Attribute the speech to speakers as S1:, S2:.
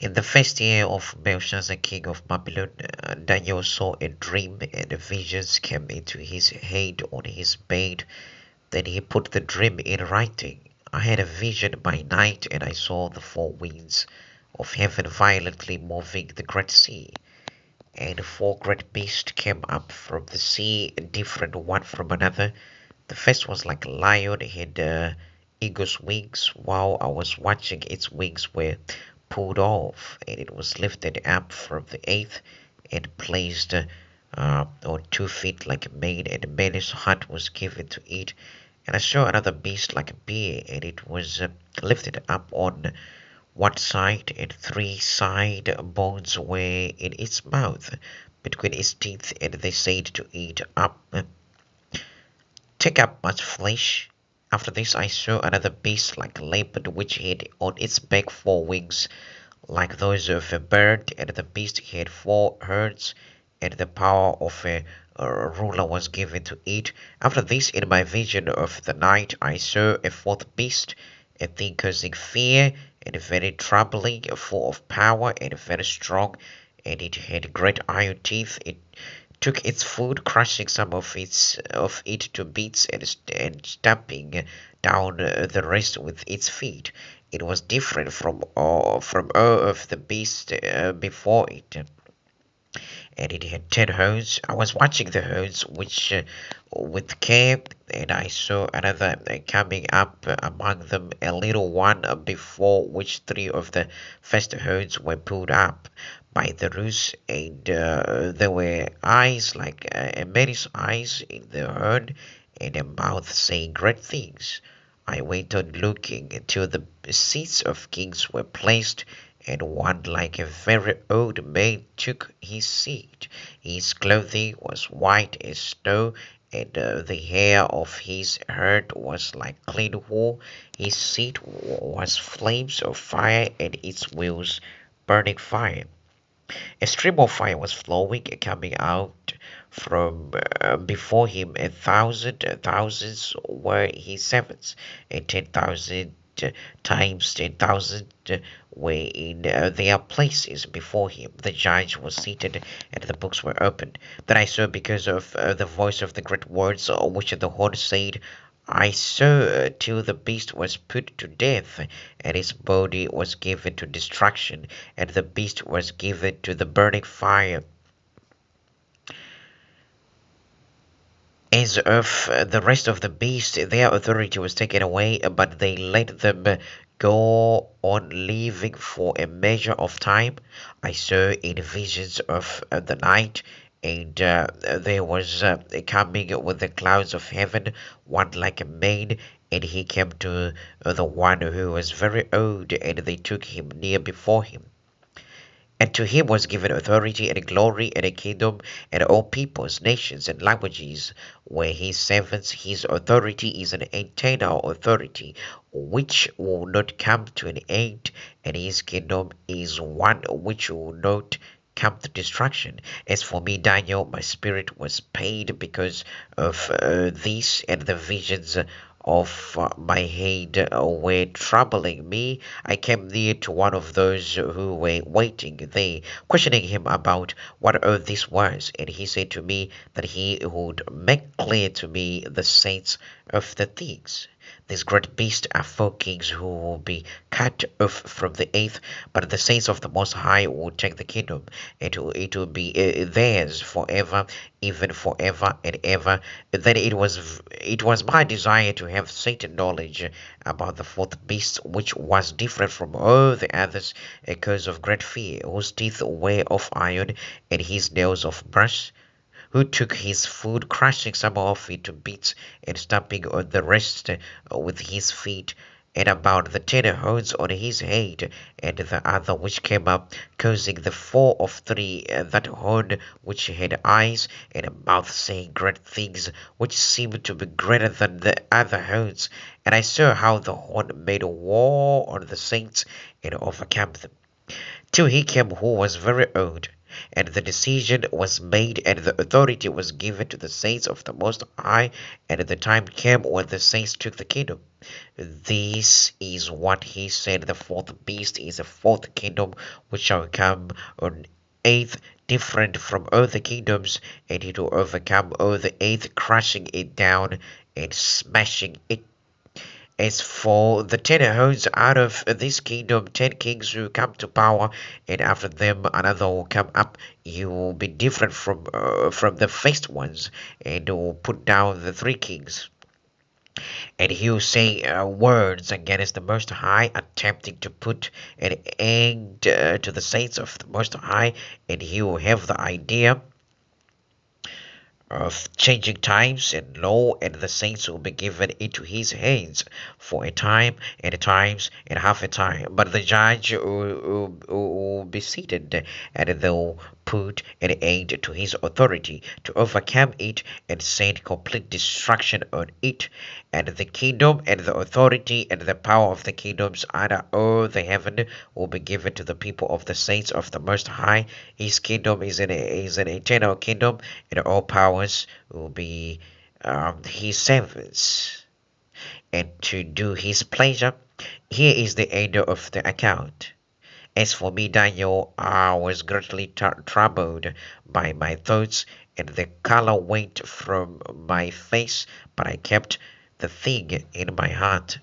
S1: In the first year of Belshazzar, king of Babylon, Daniel saw a dream, and visions came into his head on his bed. Then he put the dream in writing. I had a vision by night, and I saw the four winds of heaven violently moving the great sea. And four great beasts came up from the sea, different one from another. The first was like a lion, it had eagle's wings. While I was watching, its wings were pulled off, and it was lifted up from the earth and placed on 2 feet like a man, and a man's heart was given to it. And I saw another beast like a bear, and it was lifted up on one side, and three side bones were in its mouth between its teeth, and they said to it, up, take up much flesh. After this I saw another beast like a leopard, which had on its back four wings like those of a bird, and the beast had four horns, and the power of a ruler was given to it. After this, in my vision of the night, I saw a fourth beast, a thing causing fear, and very troubling, full of power, and very strong, and it had great iron teeth. It took its food, crushing some of it to bits, and stamping down the rest with its feet. It was different from all of the beasts before it, and it had 10 horns. I was watching the horns, which with care, and I saw another coming up among them, a little one before which three of the first horns were pulled up by the roots, and there were eyes like a man's eyes in the horn, and a mouth saying great things. I went on looking until the seats of kings were placed, and one like a very old man took his seat. His clothing was white as snow, and the hair of his head was like clean wool. His seat was flames of fire, and its wheels burning fire. A stream of fire was flowing, coming out from before him. Thousands were his servants, and 10,000 times 10,000 were in their places before him. The judge was seated, and the books were opened. Then I saw, because of the voice of the great words which the horn said, I saw till the beast was put to death, and his body was given to destruction, and the beast was given to the burning fire. As of the rest of the beasts, their authority was taken away, but they let them go on living for a measure of time. I saw in visions of the night, and there was coming with the clouds of heaven one like a man, and he came to the one who was very old, and they took him near before him. And to him was given authority and glory and a kingdom, and all peoples, nations, and languages were his servants. His authority is an eternal authority which will not come to an end, and his kingdom is one which will not come to destruction. As for me, Daniel, my spirit was paid because of this, and the visions of my head were troubling me. I came near to one of those who were waiting there, questioning him about what all this was, and he said to me that he would make clear to me the sense of the things. These great beasts are four kings who will be cut off from the earth, but the saints of the Most High will take the kingdom, and it will be theirs forever, even forever and ever. Then it was my desire to have certain knowledge about the fourth beast, which was different from all the others, because of great fear, whose teeth were of iron, and his nails of brass, who took his food, crushing some of it to bits, and stamping on the rest with his feet, and about the 10 horns on his head, and the other which came up, causing the four of three, that horn which had eyes and a mouth, saying great things, which seemed to be greater than the other horns. And I saw how the horn made war on the saints and overcame them, till he came who was very old. and the decision was made, and the authority was given to the saints of the Most High, and the time came when the saints took the kingdom. This is what he said: the fourth beast is a fourth kingdom which shall come on eighth, different from other kingdoms, and it will overcome all the eighth, crushing it down and smashing it. As for the 10 horns, out of this kingdom 10 kings will come to power, and after them another will come up. You will be different from the first ones, and will put down the 3 kings. And he will say words against the Most High, attempting to put an end to the saints of the Most High, and he will have the idea of changing times and law, and the saints will be given into his hands for a time and a times and half a time. But the judge will be seated, and they'll put an end to his authority to overcome it and send complete destruction on it. And the kingdom and the authority and the power of the kingdoms under all the heaven will be given to the people of the saints of the Most High. His kingdom is an eternal kingdom, and all powers will be his servants, and to do his pleasure. Here is the end of the account. As for me, Daniel, I was greatly troubled by my thoughts, and the color went from my face, but I kept the thing in my heart.